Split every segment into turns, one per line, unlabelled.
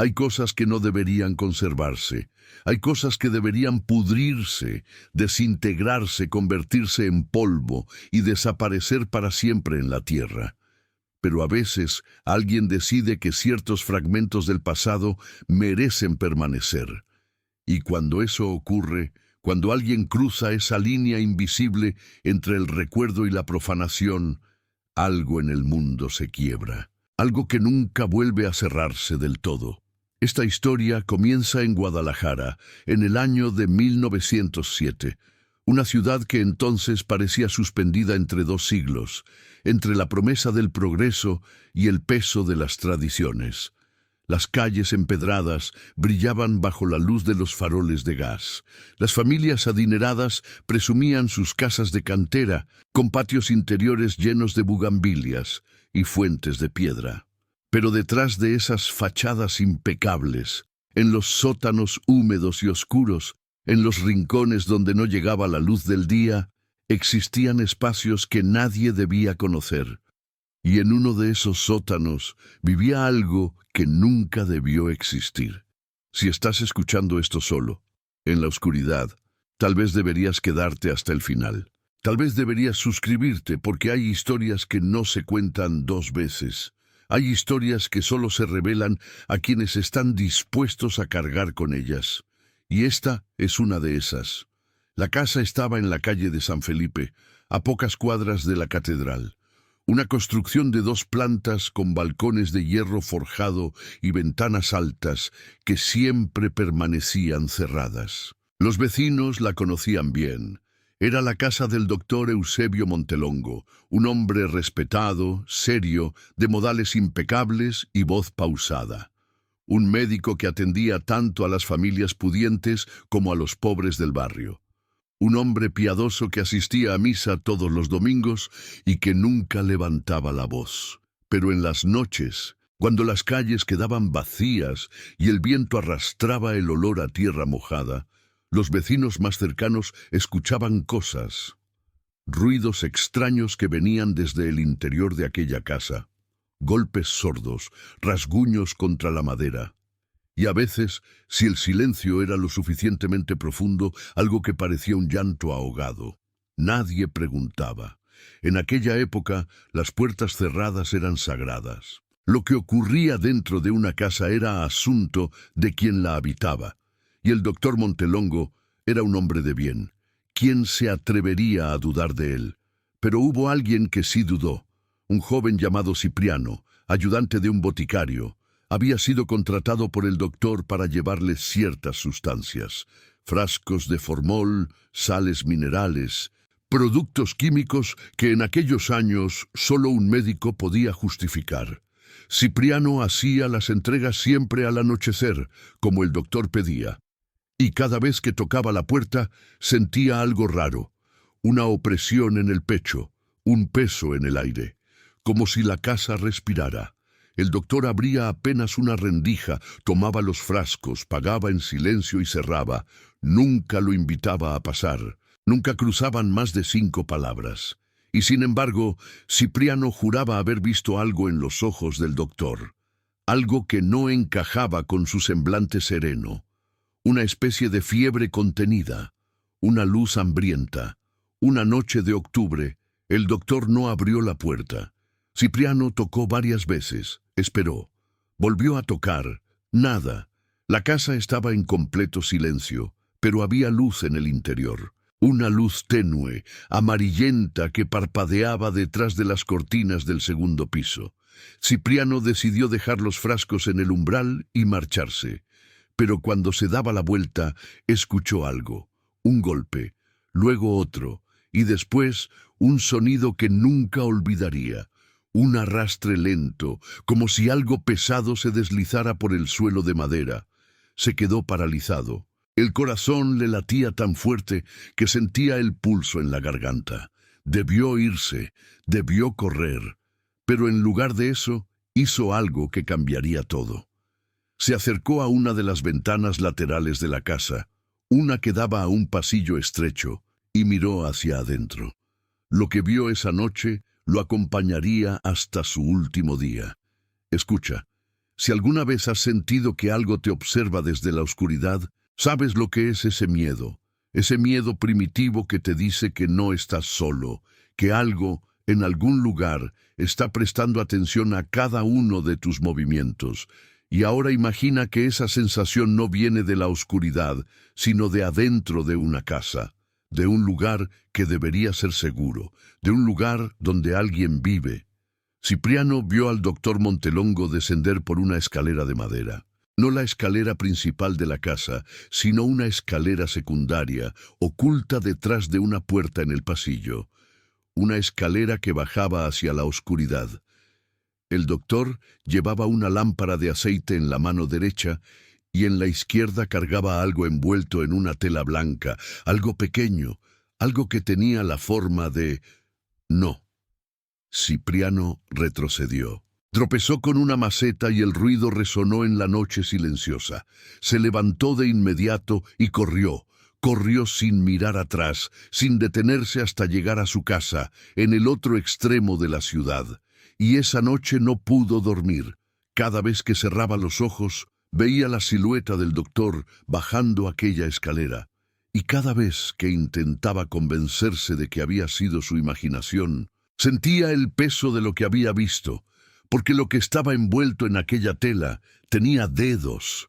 Hay cosas que no deberían conservarse. Hay cosas que deberían pudrirse, desintegrarse, convertirse en polvo y desaparecer para siempre en la tierra. Pero a veces alguien decide que ciertos fragmentos del pasado merecen permanecer. Y cuando eso ocurre, cuando alguien cruza esa línea invisible entre el recuerdo y la profanación, algo en el mundo se quiebra. Algo que nunca vuelve a cerrarse del todo. Esta historia comienza en Guadalajara, en el año de 1907, una ciudad que entonces parecía suspendida entre dos siglos, entre la promesa del progreso y el peso de las tradiciones. Las calles empedradas brillaban bajo la luz de los faroles de gas. Las familias adineradas presumían sus casas de cantera, con patios interiores llenos de bugambilias y fuentes de piedra. Pero detrás de esas fachadas impecables, en los sótanos húmedos y oscuros, en los rincones donde no llegaba la luz del día, existían espacios que nadie debía conocer. Y en uno de esos sótanos vivía algo que nunca debió existir. Si estás escuchando esto solo, en la oscuridad, tal vez deberías quedarte hasta el final. Tal vez deberías suscribirte porque hay historias que no se cuentan dos veces. Hay historias que solo se revelan a quienes están dispuestos a cargar con ellas. Y esta es una de esas. La casa estaba en la calle de San Felipe, a pocas cuadras de la catedral. Una construcción de 2 plantas con balcones de hierro forjado y ventanas altas que siempre permanecían cerradas. Los vecinos la conocían bien. Era la casa del doctor Eusebio Montelongo, un hombre respetado, serio, de modales impecables y voz pausada. Un médico que atendía tanto a las familias pudientes como a los pobres del barrio. Un hombre piadoso que asistía a misa todos los domingos y que nunca levantaba la voz. Pero en las noches, cuando las calles quedaban vacías y el viento arrastraba el olor a tierra mojada, los vecinos más cercanos escuchaban cosas, ruidos extraños que venían desde el interior de aquella casa, golpes sordos, rasguños contra la madera. Y a veces, si el silencio era lo suficientemente profundo, algo que parecía un llanto ahogado. Nadie preguntaba. En aquella época, las puertas cerradas eran sagradas. Lo que ocurría dentro de una casa era asunto de quien la habitaba. Y el doctor Montelongo era un hombre de bien. ¿Quién se atrevería a dudar de él? Pero hubo alguien que sí dudó. Un joven llamado Cipriano, ayudante de un boticario. Había sido contratado por el doctor para llevarle ciertas sustancias, frascos de formol, sales minerales, productos químicos que en aquellos años solo un médico podía justificar. Cipriano hacía las entregas siempre al anochecer, como el doctor pedía, y cada vez que tocaba la puerta sentía algo raro, una opresión en el pecho, un peso en el aire, como si la casa respirara. El doctor abría apenas una rendija, tomaba los frascos, pagaba en silencio y cerraba. Nunca lo invitaba a pasar. Nunca cruzaban más de 5 palabras. Y sin embargo, Cipriano juraba haber visto algo en los ojos del doctor. Algo que no encajaba con su semblante sereno. Una especie de fiebre contenida. Una luz hambrienta. Una noche de octubre, el doctor no abrió la puerta. Cipriano tocó varias veces, esperó, volvió a tocar, nada. La casa estaba en completo silencio, pero había luz en el interior. Una luz tenue, amarillenta que parpadeaba detrás de las cortinas del segundo piso. Cipriano decidió dejar los frascos en el umbral y marcharse. Pero cuando se daba la vuelta, escuchó algo, un golpe, luego otro, y después un sonido que nunca olvidaría. Un arrastre lento, como si algo pesado se deslizara por el suelo de madera. Se quedó paralizado. El corazón le latía tan fuerte que sentía el pulso en la garganta. Debió irse, debió correr. Pero en lugar de eso, hizo algo que cambiaría todo. Se acercó a una de las ventanas laterales de la casa, una que daba a un pasillo estrecho, y miró hacia adentro. Lo que vio esa noche lo acompañaría hasta su último día. Escucha, Si alguna vez has sentido que algo te observa desde la oscuridad, sabes lo que es ese miedo primitivo que te dice que no estás solo, que algo, en algún lugar, está prestando atención a cada uno de tus movimientos. Y ahora imagina que esa sensación no viene de la oscuridad, sino de adentro de una casa, de un lugar que debería ser seguro, de un lugar donde alguien vive. Cipriano vio al doctor Montelongo descender por una escalera de madera. No la escalera principal de la casa, sino una escalera secundaria, oculta detrás de una puerta en el pasillo. Una escalera que bajaba hacia la oscuridad. El doctor llevaba una lámpara de aceite en la mano derecha y en la izquierda cargaba algo envuelto en una tela blanca, algo pequeño, algo que tenía la forma de... No. Cipriano retrocedió. Tropezó con una maceta y el ruido resonó en la noche silenciosa. Se levantó de inmediato y corrió. Corrió sin mirar atrás, sin detenerse hasta llegar a su casa, en el otro extremo de la ciudad. Y esa noche no pudo dormir. Cada vez que cerraba los ojos, veía la silueta del doctor bajando aquella escalera. Y cada vez que intentaba convencerse de que había sido su imaginación, sentía el peso de lo que había visto, porque lo que estaba envuelto en aquella tela tenía dedos.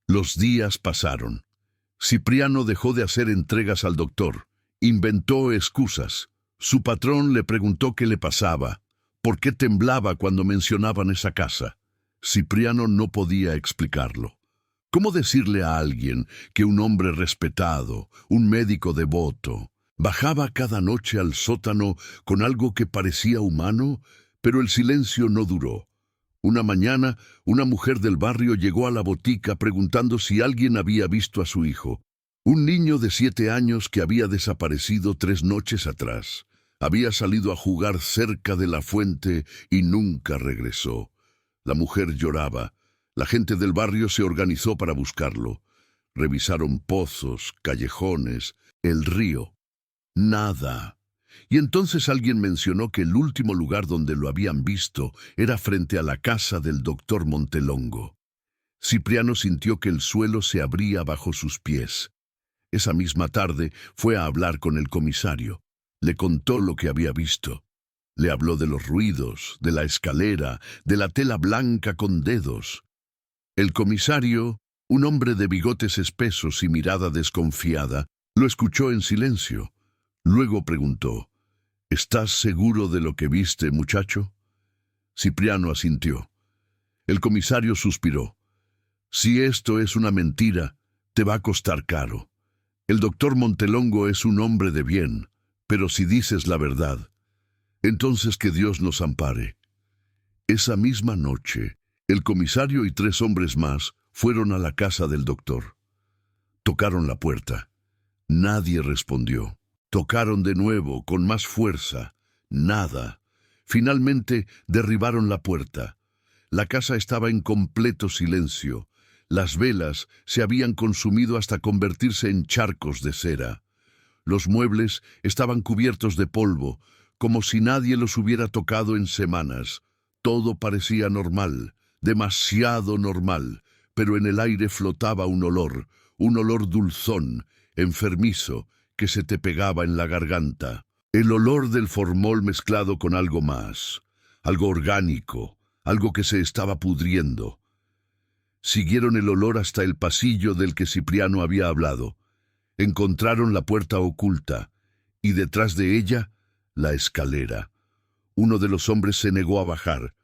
Los días pasaron. Cipriano dejó de hacer entregas al doctor. Inventó excusas. Su patrón le preguntó qué le pasaba, por qué temblaba cuando mencionaban esa casa. Cipriano no podía explicarlo. ¿Cómo decirle a alguien que un hombre respetado, un médico devoto, bajaba cada noche al sótano con algo que parecía humano? Pero el silencio no duró. Una mañana, una mujer del barrio llegó a la botica preguntando si alguien había visto a su hijo. Un niño de 7 años que había desaparecido 3 noches atrás. Había salido a jugar cerca de la fuente y nunca regresó. La mujer lloraba. La gente del barrio se organizó para buscarlo. Revisaron pozos, callejones, el río. Nada. Y entonces alguien mencionó que el último lugar donde lo habían visto era frente a la casa del doctor Montelongo. Cipriano sintió que el suelo se abría bajo sus pies. Esa misma tarde fue a hablar con el comisario. Le contó lo que había visto. Le habló de los ruidos, de la escalera, de la tela blanca con dedos. El comisario, un hombre de bigotes espesos y mirada desconfiada, lo escuchó en silencio. Luego preguntó: ¿Estás seguro de lo que viste, muchacho? Cipriano asintió. El comisario suspiró. Si esto es una mentira, te va a costar caro. El doctor Montelongo es un hombre de bien, pero si dices la verdad, entonces que Dios nos ampare. Esa misma noche, el comisario y 3 hombres más fueron a la casa del doctor. Tocaron la puerta. Nadie respondió. Tocaron de nuevo, con más fuerza. Nada. Finalmente derribaron la puerta. La casa estaba en completo silencio. Las velas se habían consumido hasta convertirse en charcos de cera. Los muebles estaban cubiertos de polvo, como si nadie los hubiera tocado en semanas. Todo parecía normal, demasiado normal, pero en el aire flotaba un olor dulzón, enfermizo, que se te pegaba en la garganta. El olor del formol mezclado con algo más, algo orgánico, algo que se estaba pudriendo. Siguieron el olor hasta el pasillo del que Cipriano había hablado. Encontraron la puerta oculta, y detrás de ella, la escalera. Uno de los hombres se negó a bajar.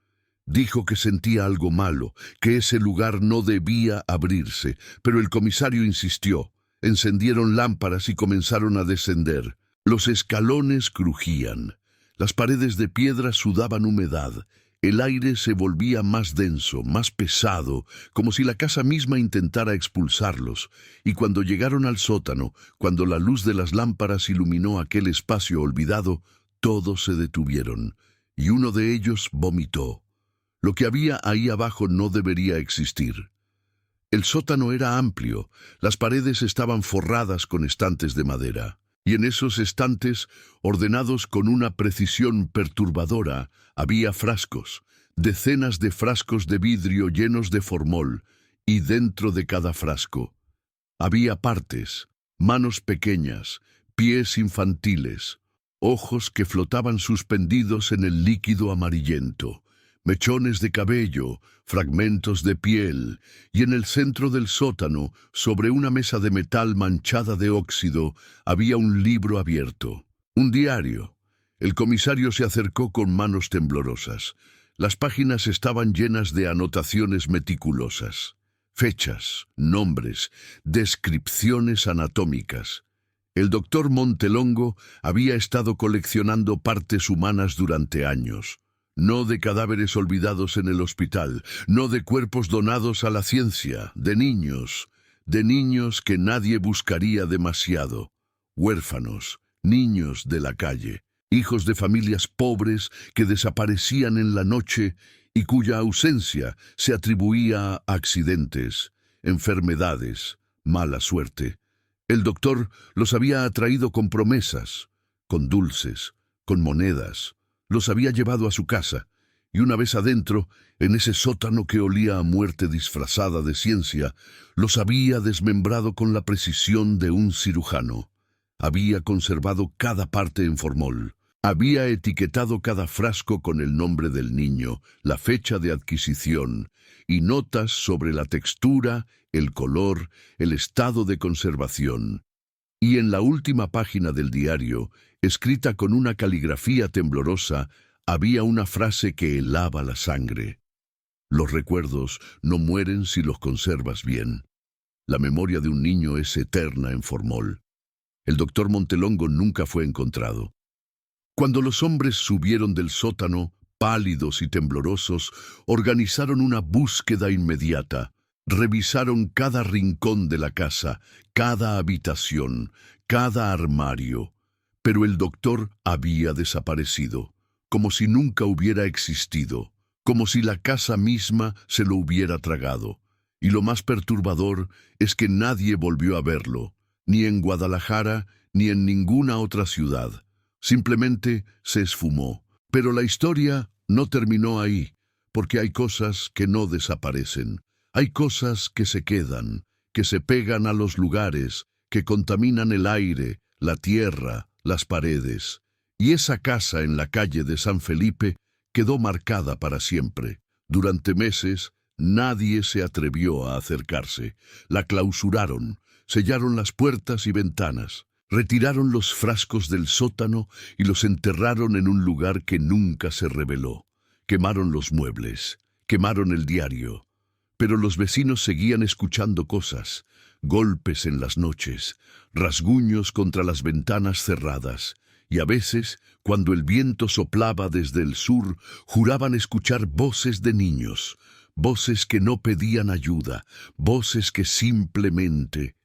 Dijo que sentía algo malo, que ese lugar no debía abrirse, pero el comisario insistió. Encendieron lámparas y comenzaron a descender. Los escalones crujían. Las paredes de piedra sudaban humedad. El aire se volvía más denso, más pesado, como si la casa misma intentara expulsarlos. Y cuando llegaron al sótano, cuando la luz de las lámparas iluminó aquel espacio olvidado, todos se detuvieron, y uno de ellos vomitó. Lo que había ahí abajo no debería existir. El sótano era amplio, las paredes estaban forradas con estantes de madera, y en esos estantes, ordenados con una precisión perturbadora, había frascos, Decenas de frascos de vidrio llenos de formol, y dentro de cada frasco había partes, manos pequeñas, pies infantiles, ojos que flotaban suspendidos en el líquido amarillento, mechones de cabello, fragmentos de piel, y en el centro del sótano, sobre una mesa de metal manchada de óxido, había un libro abierto, un diario. El comisario se acercó con manos temblorosas. Las páginas estaban llenas de anotaciones meticulosas, fechas, nombres, descripciones anatómicas. El doctor Montelongo había estado coleccionando partes humanas durante años. No de cadáveres olvidados en el hospital, no de cuerpos donados a la ciencia, de niños que nadie buscaría demasiado, huérfanos, niños de la calle, hijos de familias pobres que desaparecían en la noche y cuya ausencia se atribuía a accidentes, enfermedades, mala suerte. El doctor los había atraído con promesas, con dulces, con monedas. Los había llevado a su casa, y una vez adentro, en ese sótano que olía a muerte disfrazada de ciencia, los había desmembrado con la precisión de un cirujano. Había conservado cada parte en formol. Había etiquetado cada frasco con el nombre del niño, la fecha de adquisición, y notas sobre la textura, el color, el estado de conservación. Y en la última página del diario, escrita con una caligrafía temblorosa, había una frase que helaba la sangre. Los recuerdos no mueren si los conservas bien. La memoria de un niño es eterna en formol. El doctor Montelongo nunca fue encontrado. Cuando los hombres subieron del sótano, pálidos y temblorosos, organizaron una búsqueda inmediata. Revisaron cada rincón de la casa, cada habitación, cada armario. Pero el doctor había desaparecido, como si nunca hubiera existido, como si la casa misma se lo hubiera tragado. Y lo más perturbador es que nadie volvió a verlo, ni en Guadalajara, ni en ninguna otra ciudad. Simplemente se esfumó. Pero la historia no terminó ahí, porque hay cosas que no desaparecen. Hay cosas que se quedan, que se pegan a los lugares, que contaminan el aire, la tierra, las paredes. Y esa casa en la calle de San Felipe quedó marcada para siempre. Durante meses, nadie se atrevió a acercarse. La clausuraron, sellaron las puertas y ventanas, retiraron los frascos del sótano y los enterraron en un lugar que nunca se reveló. Quemaron los muebles, quemaron el diario. Pero los vecinos seguían escuchando cosas, golpes en las noches, rasguños contra las ventanas cerradas, y a veces, cuando el viento soplaba desde el sur, juraban escuchar voces de niños, voces que no pedían ayuda, voces que simplemente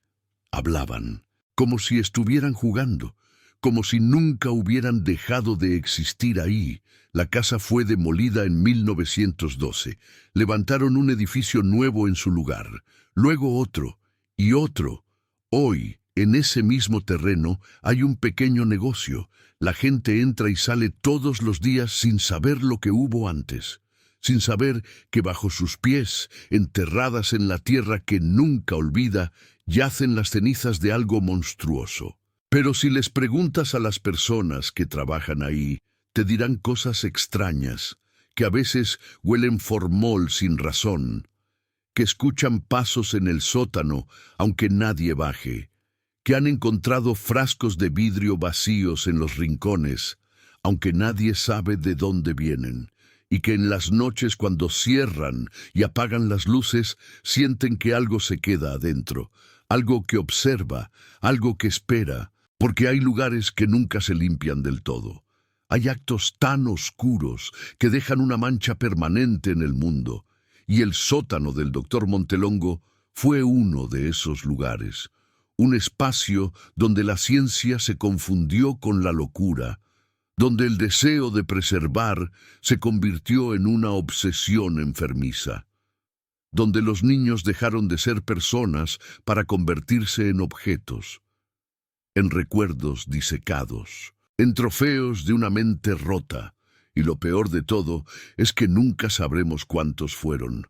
hablaban, como si estuvieran jugando, como si nunca hubieran dejado de existir ahí. La casa fue demolida en 1912. Levantaron un edificio nuevo en su lugar, luego otro y otro. Hoy, en ese mismo terreno, hay un pequeño negocio. La gente entra y sale todos los días sin saber lo que hubo antes, sin saber que bajo sus pies, enterradas en la tierra que nunca olvida, yacen las cenizas de algo monstruoso. Pero si les preguntas a las personas que trabajan ahí, te dirán cosas extrañas, que a veces huelen formol sin razón, que escuchan pasos en el sótano aunque nadie baje, que han encontrado frascos de vidrio vacíos en los rincones, aunque nadie sabe de dónde vienen, y que en las noches cuando cierran y apagan las luces, sienten que algo se queda adentro, algo que observa, algo que espera, porque hay lugares que nunca se limpian del todo. Hay actos tan oscuros que dejan una mancha permanente en el mundo, y el sótano del doctor Montelongo fue uno de esos lugares, un espacio donde la ciencia se confundió con la locura, donde el deseo de preservar se convirtió en una obsesión enfermiza, donde los niños dejaron de ser personas para convertirse en objetos, en recuerdos disecados, en trofeos de una mente rota, Y lo peor de todo es que nunca sabremos cuántos fueron.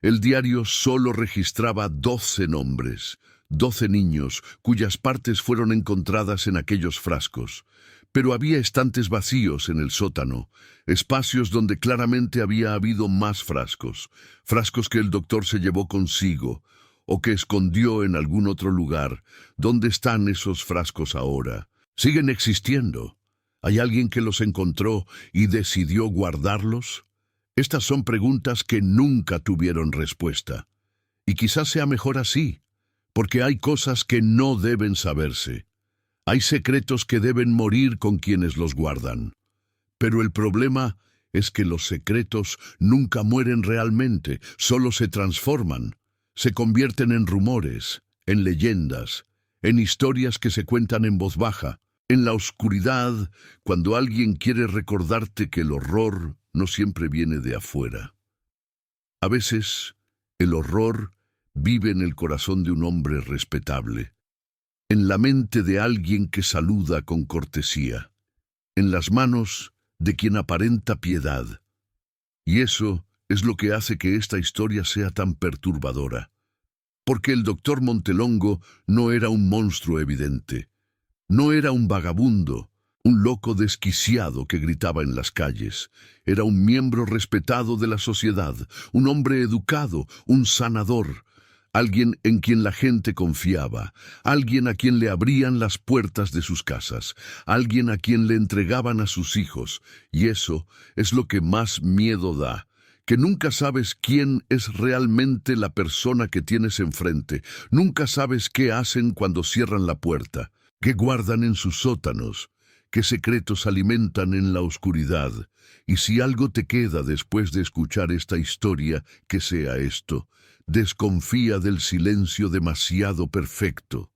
El diario solo registraba 12 nombres, 12 niños cuyas partes fueron encontradas en aquellos frascos. Pero había estantes vacíos en el sótano, espacios donde claramente había habido más frascos, frascos que el doctor se llevó consigo o que escondió en algún otro lugar. ¿Dónde están esos frascos ahora? ¿Siguen existiendo? ¿Hay alguien que los encontró y decidió guardarlos? Estas son preguntas que nunca tuvieron respuesta. Y quizás sea mejor así, porque hay cosas que no deben saberse. Hay secretos que deben morir con quienes los guardan. Pero el problema es que los secretos nunca mueren realmente, solo se transforman. Se convierten en rumores, en leyendas, en historias que se cuentan en voz baja. En la oscuridad, cuando alguien quiere recordarte que el horror no siempre viene de afuera. A veces, el horror vive en el corazón de un hombre respetable, en la mente de alguien que saluda con cortesía, en las manos de quien aparenta piedad. Y eso es lo que hace que esta historia sea tan perturbadora. Porque el doctor Montelongo no era un monstruo evidente. No era un vagabundo, un loco desquiciado que gritaba en las calles. Era un miembro respetado de la sociedad, un hombre educado, un sanador, alguien en quien la gente confiaba, alguien a quien le abrían las puertas de sus casas, alguien a quien le entregaban a sus hijos. Y eso es lo que más miedo da, que nunca sabes quién es realmente la persona que tienes enfrente, nunca sabes qué hacen cuando cierran la puerta, qué guardan en sus sótanos, qué secretos alimentan en la oscuridad. Y si algo te queda después de escuchar esta historia, que sea esto: desconfía del silencio demasiado perfecto.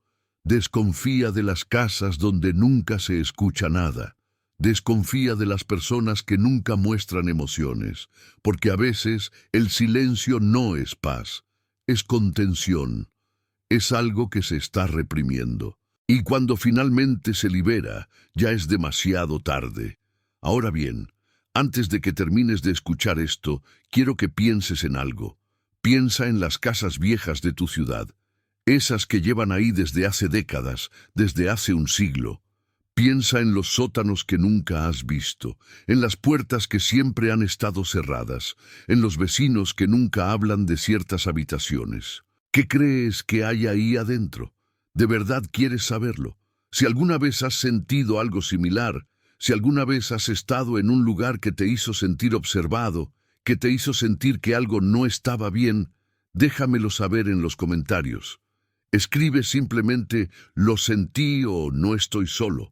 Desconfía de las casas donde nunca se escucha nada. Desconfía de las personas que nunca muestran emociones, porque a veces el silencio no es paz, es contención, es algo que se está reprimiendo. Y cuando finalmente se libera, ya es demasiado tarde. Ahora bien, antes de que termines de escuchar esto, quiero que pienses en algo. Piensa en las casas viejas de tu ciudad, esas que llevan ahí desde hace décadas, desde hace un siglo. Piensa en los sótanos que nunca has visto, en las puertas que siempre han estado cerradas, en los vecinos que nunca hablan de ciertas habitaciones. ¿Qué crees que hay ahí adentro? ¿De verdad quieres saberlo? Si alguna vez has sentido algo similar, si alguna vez has estado en un lugar que te hizo sentir observado, que te hizo sentir que algo no estaba bien, déjamelo saber en los comentarios. Escribe simplemente «lo sentí» o «no estoy solo».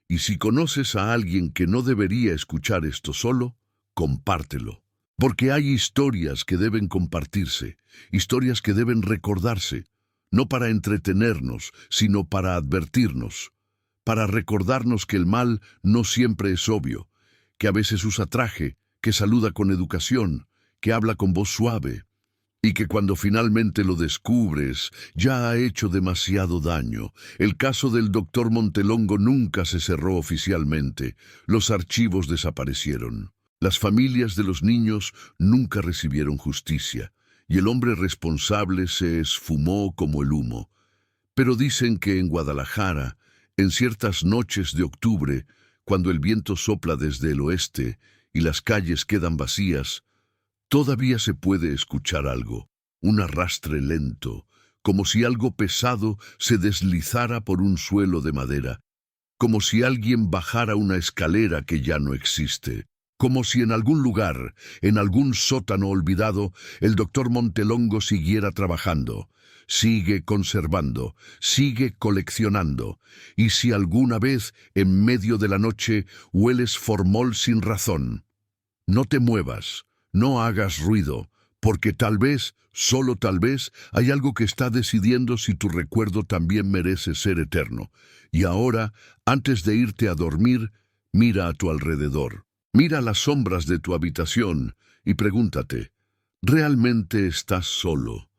Y si conoces a alguien que no debería escuchar esto solo, compártelo. Porque hay historias que deben compartirse, historias que deben recordarse, no para entretenernos, sino para advertirnos, para recordarnos que el mal no siempre es obvio, que a veces usa traje, que saluda con educación, que habla con voz suave, y que cuando finalmente lo descubres, ya ha hecho demasiado daño. El caso del doctor Montelongo nunca se cerró oficialmente. Los archivos desaparecieron. Las familias de los niños nunca recibieron justicia, y el hombre responsable se esfumó como el humo. Pero dicen que en Guadalajara, en ciertas noches de octubre, cuando el viento sopla desde el oeste y las calles quedan vacías, todavía se puede escuchar algo, un arrastre lento, como si algo pesado se deslizara por un suelo de madera, como si alguien bajara una escalera que ya no existe, como si en algún lugar, en algún sótano olvidado, el doctor Montelongo siguiera trabajando, sigue conservando, sigue coleccionando. Y si alguna vez, en medio de la noche, hueles formol sin razón, no te muevas. No hagas ruido, porque tal vez, solo tal vez, hay algo que está decidiendo si tu recuerdo también merece ser eterno. Y ahora, antes de irte a dormir, mira a tu alrededor. Mira las sombras de tu habitación y pregúntate, ¿realmente estás solo?